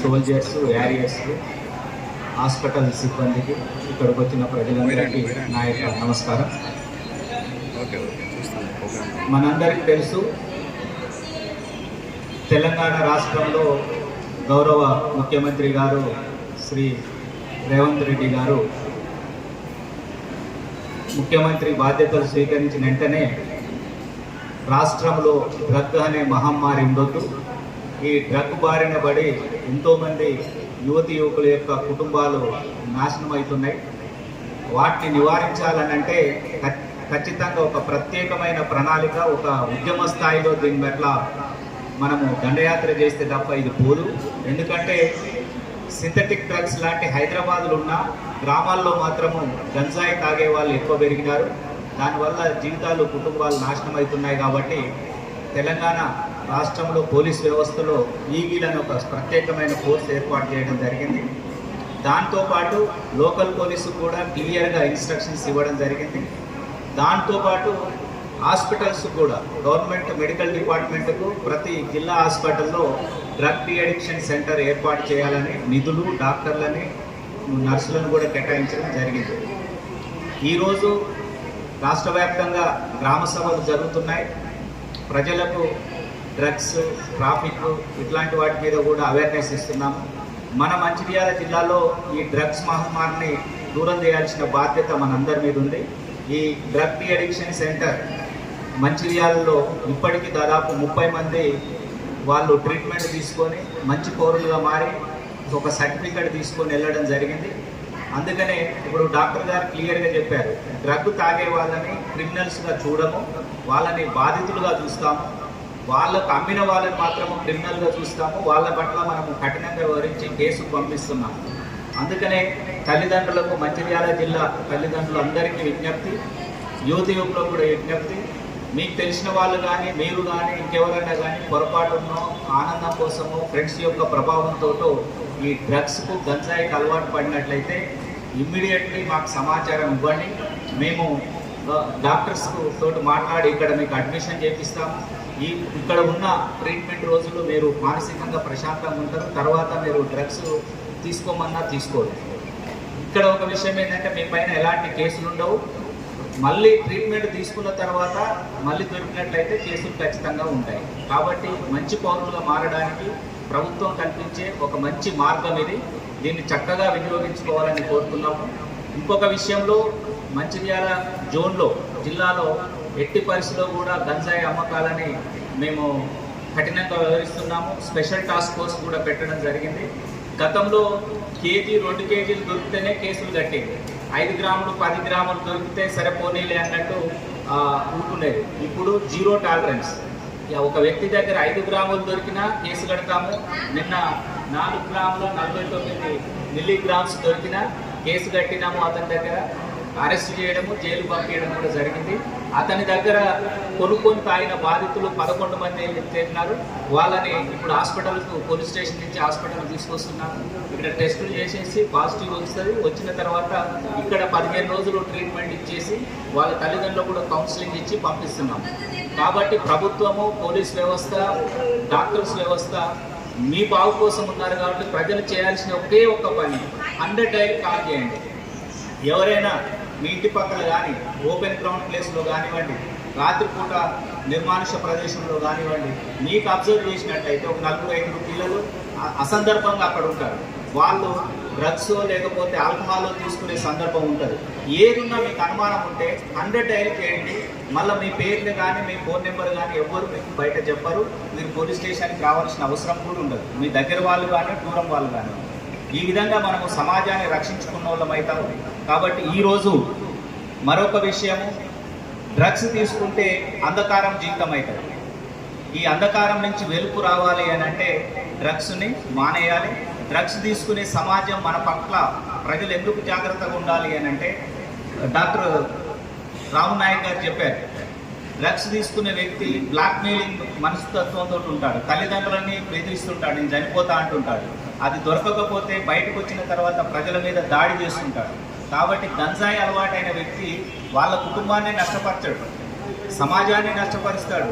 Soldiers, యారియర్స్, hospital సిబ్బందికి, ఇక్కడికి వచ్చిన ప్రజలందరికీ నా యొక్క నమస్కారం. మనందరికీ తెలుసు, తెలంగాణ రాష్ట్రంలో గౌరవ ముఖ్యమంత్రి గారు శ్రీ రేవంత్ రెడ్డి గారు ముఖ్యమంత్రి బాధ్యతలు స్వీకరించిన వెంటనే రాష్ట్రంలో డ్రగ్ అనే మహమ్మారి ఉండొద్దు, ఈ డ్రగ్ బారిన పడి ఎంతోమంది యువతి యువకుల యొక్క కుటుంబాలు నాశనం అవుతున్నాయి. వాటిని నివారించాలనంటే ఖచ్చితంగా ఒక ప్రత్యేకమైన ప్రణాళిక, ఒక ఉద్యమ స్థాయిలో దీని పట్ల మనము దండయాత్ర చేస్తే తప్ప ఇది పోదు. ఎందుకంటే సింథటిక్ డ్రగ్స్ లాంటి హైదరాబాద్లో ఉన్న గ్రామాల్లో మాత్రము గంజాయి తాగే వాళ్ళు ఎక్కువ పెరిగినారు. దానివల్ల జీవితాలు, కుటుంబాలు నాశనం అవుతున్నాయి. కాబట్టి తెలంగాణ రాష్ట్రంలో పోలీస్ వ్యవస్థలో ఈగీలను ఒక ప్రత్యేకమైన ఫోర్స్ ఏర్పాటు చేయడం జరిగింది. దాంతోపాటు లోకల్ పోలీసు కూడా క్లియర్గా ఇన్స్ట్రక్షన్స్ ఇవ్వడం జరిగింది. దాంతోపాటు హాస్పిటల్స్ కూడా గవర్నమెంట్ మెడికల్ డిపార్ట్మెంట్కు ప్రతి జిల్లా హాస్పిటల్లో డ్రగ్ డి అడిక్షన్ సెంటర్ ఏర్పాటు చేయాలని నిధులు, డాక్టర్లని, నర్సులను కూడా కేటాయించడం జరిగింది. ఈరోజు రాష్ట్ర వ్యాప్తంగా గ్రామ సభలు జరుగుతున్నాయి. ప్రజలకు డ్రగ్స్, ట్రాఫిక్ ఇట్లాంటి వాటి మీద కూడా అవేర్నెస్ ఇస్తున్నాము. మన మంచిర్యాల జిల్లాలో ఈ డ్రగ్స్ మహమ్మారిని దూరం చేయాల్సిన బాధ్యత మనందరి మీద ఉంది. ఈ డ్రగ్ డి అడిక్షన్ సెంటర్ మంచిర్యాలలో ఇప్పటికీ దాదాపు 30 మంది వాళ్ళు ట్రీట్మెంట్ తీసుకొని మంచి పౌరులుగా మారి ఒక సర్టిఫికేట్ తీసుకొని వెళ్ళడం జరిగింది. అందుకనే ఇప్పుడు డాక్టర్ గారు క్లియర్గా చెప్పారు, డ్రగ్ తాగే వాళ్ళని క్రిమినల్స్గా చూడము, వాళ్ళని బాధితులుగా చూస్తాము, వాళ్ళకు అమ్మిన వాళ్ళని మాత్రము క్రిమినల్గా చూస్తాము, వాళ్ళ పట్ల మనము కఠినంగా వివరించి కేసుకు పంపిస్తున్నాము. అందుకనే తల్లిదండ్రులకు, మంచిర్యాల జిల్లా తల్లిదండ్రులందరికీ విజ్ఞప్తి, యువతి యువకులకు కూడా విజ్ఞప్తి, మీకు తెలిసిన వాళ్ళు కానీ, మీరు కానీ, ఇంకెవరైనా కానీ పొరపాటునో ఆనందం కోసమో ఫ్రెండ్స్ యొక్క ప్రభావంతో ఈ డ్రగ్స్కు, గంజాయికి అలవాటు పడినట్లయితే ఇమ్మీడియట్లీ మాకు సమాచారం ఇవ్వండి. మేము డాక్టర్స్ తోటి మాట్లాడి ఇక్కడ మీకు అడ్మిషన్ చేపిస్తాము. ఇక్కడ ఉన్న ట్రీట్మెంట్ రోజులు మీరు మానసికంగా ప్రశాంతంగా ఉంటారు. తర్వాత మీరు డ్రగ్స్ తీసుకోమన్నా తీసుకోరు. ఇక్కడ ఒక విషయం ఏంటంటే, మీ పైన ఎలాంటి కేసులు ఉండవు. మళ్ళీ ట్రీట్మెంట్ తీసుకున్న తర్వాత మళ్ళీ దొరికినట్లయితే కేసులు ఖచ్చితంగా ఉంటాయి. కాబట్టి మంచి పౌరులుగా మారడానికి ప్రభుత్వం కల్పించే ఒక మంచి మార్గం ఇది. దీన్ని చక్కగా వినియోగించుకోవాలని కోరుతున్నాము. ఇంకొక విషయంలో, మంచిర్యాల జోన్లో, జిల్లాలో ఎట్టి పరిస్థితిలో కూడా గంజాయి అమ్మకాలని మేము కఠినంగా వ్యవహరిస్తున్నాము. స్పెషల్ టాస్క్ ఫోర్స్ కూడా పెట్టడం జరిగింది. గతంలో కేజీ, 2 కేజీలు దొరికితేనే కేసులు కట్టేది. 5 గ్రాములు, 10 గ్రాములు దొరికితే సరిపోనీలే అన్నట్టు ఊరుకునేది. ఇప్పుడు జీరో టాలరెన్స్. ఒక వ్యక్తి దగ్గర 5 గ్రాములు దొరికినా కేసు కడతాము. నిన్న 4 గ్రాముల 49 మిల్లీగ్రామ్స్ దొరికినా కేసు కట్టినాము. అతని దగ్గర అరెస్ట్ చేయడము, జైలు పంపించడం కూడా జరిగింది. అతని దగ్గర కొనుక్కొని తాగిన బాధితులు 11 మంది చేరినారు. వాళ్ళని ఇప్పుడు హాస్పిటల్కు, పోలీస్ స్టేషన్ నుంచి హాస్పిటల్ తీసుకొస్తున్నాము. ఇక్కడ టెస్టులు చేసేసి పాజిటివ్ వస్తుంది. వచ్చిన తర్వాత ఇక్కడ 15 రోజులు ట్రీట్మెంట్ ఇచ్చేసి వాళ్ళ తల్లిదండ్రులు కూడా కౌన్సిలింగ్ ఇచ్చి పంపిస్తున్నాము. కాబట్టి ప్రభుత్వము, పోలీస్ వ్యవస్థ, డాక్టర్స్ వ్యవస్థ మీ బాగు కోసం ఉన్నారు. కాబట్టి ప్రజలు చేయాల్సిన ఒకే ఒక్క పని, 100 డైల్ కాల్ చేయండి. ఎవరైనా మీ ఇంటి పక్కన కానీ, ఓపెన్ గ్రౌండ్ ప్లేస్లో కానివ్వండి, రాత్రిపూట నిర్మానుష ప్రదేశంలో కానివ్వండి, మీకు అబ్జర్వ్ చేసినట్లయితే ఒక 4-5 పిల్లలు అసందర్భంగా అక్కడ ఉంటారు. వాళ్ళు డ్రగ్స్ లేకపోతే ఆల్కహాల్ తీసుకునే సందర్భం ఉంటుంది. ఏదున్నా మీకు అనుమానం ఉంటే 100 డైల్ చేయండి. మళ్ళీ మీ పేర్లు కానీ, మీ ఫోన్ నెంబర్ కానీ ఎవ్వరు మీకు బయట చెప్పరు. మీరు పోలీస్ స్టేషన్కి రావాల్సిన అవసరం కూడా ఉండదు. మీ దగ్గర వాళ్ళు కానీ, దూరం వాళ్ళు కానీ. ఈ విధంగా మనము సమాజాన్ని రక్షించుకున్న వాళ్ళం అవుతాము. కాబట్టి ఈరోజు మరొక విషయము, డ్రగ్స్ తీసుకుంటే అంధకారం జీవితం అవుతుంది. ఈ అంధకారం నుంచి వెలుపు రావాలి అని అంటే డ్రగ్స్ని మానేయాలి. డ్రగ్స్ తీసుకునే సమాజం మన పట్ల ప్రజలు ఎందుకు జాగ్రత్తగా ఉండాలి అని అంటే, డాక్టర్ రావు నాయక్ గారు చెప్పారు, డ్రగ్స్ తీసుకునే వ్యక్తి బ్లాక్మెయిలింగ్ మనస్తత్వంతో ఉంటాడు. తల్లిదండ్రులని బెదిరిస్తుంటాడు, నేను చనిపోతా అంటుంటాడు. అది దొరకకపోతే బయటకు వచ్చిన తర్వాత ప్రజల మీద దాడి చేస్తుంటాడు. కాబట్టి గంజాయి అలవాటైన వ్యక్తి వాళ్ళ కుటుంబాన్ని నష్టపరచాడు, సమాజాన్ని నష్టపరుస్తాడు.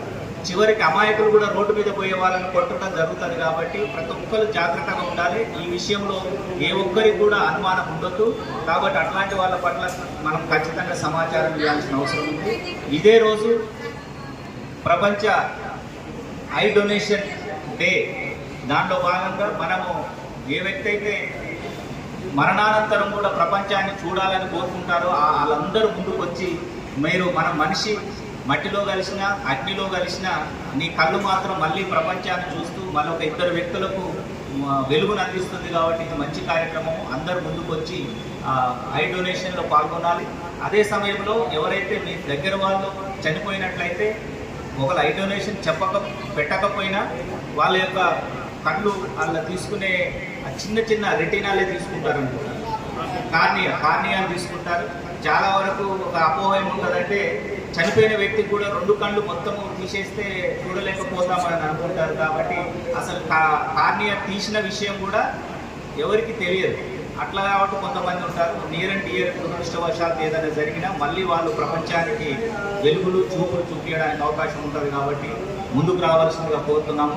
చివరికి అమాయకులు కూడా రోడ్డు మీద పోయే వాళ్ళని కొట్టడం జరుగుతుంది. కాబట్టి ప్రతి ఒక్కరు జాగ్రత్తగా ఉండాలి. ఈ విషయంలో ఏ ఒక్కరికి కూడా అనుమానం ఉండొద్దు. కాబట్టి అట్లాంటి వాళ్ళ పట్ల మనం ఖచ్చితంగా సమాచారం ఇవ్వాల్సిన అవసరం ఉంది. ఇదే రోజు ప్రపంచ ఐ డొనేషన్ డే. దాంట్లో భాగంగా మనము ఏ వ్యక్తి అయితే మరణానంతరం కూడా ప్రపంచాన్ని చూడాలని కోరుకుంటారో వాళ్ళందరూ ముందుకు వచ్చి, మీరు మనిషి మట్టిలో కలిసిన అగ్నిలో కలిసిన నీ కళ్ళు మాత్రం మళ్ళీ ప్రపంచాన్ని చూస్తూ మళ్ళీ ఒక ఇద్దరు వ్యక్తులకు వెలుగును అందిస్తుంది. కాబట్టి ఇది మంచి కార్యక్రమం. అందరూ ముందుకు వచ్చి ఐ డొనేషన్లో పాల్గొనాలి. అదే సమయంలో ఎవరైతే మీ దగ్గర వాళ్ళు చనిపోయినట్లయితే ఒకళ్ళు ఐ డొనేషన్ పెట్టకపోయినా వాళ్ళ యొక్క కళ్ళు వాళ్ళ తీసుకునే చిన్న చిన్న రెటినాలే తీసుకుంటారు, కార్నియాలు తీసుకుంటారు. చాలా వరకు ఒక అపోహ ఏముంటుందంటే చనిపోయిన వ్యక్తికి కూడా 2 కళ్ళు మొత్తము తీసేస్తే చూడలేకపోతామని అనుకుంటారు. కాబట్టి అసలు కార్నియా తీసిన విషయం కూడా ఎవరికి తెలియదు. అట్లా కాబట్టి కొంతమంది ఉంటారు, నియర్ అండ్ డియర్ దురదృష్టవశాత్తు ఏదైనా జరిగినా మళ్ళీ వాళ్ళు ప్రపంచానికి వెలుగులు చూపులు చూపించడానికి అవకాశం ఉంటుంది. కాబట్టి ముందుకు రావాల్సిందిగా కోరుతున్నాము.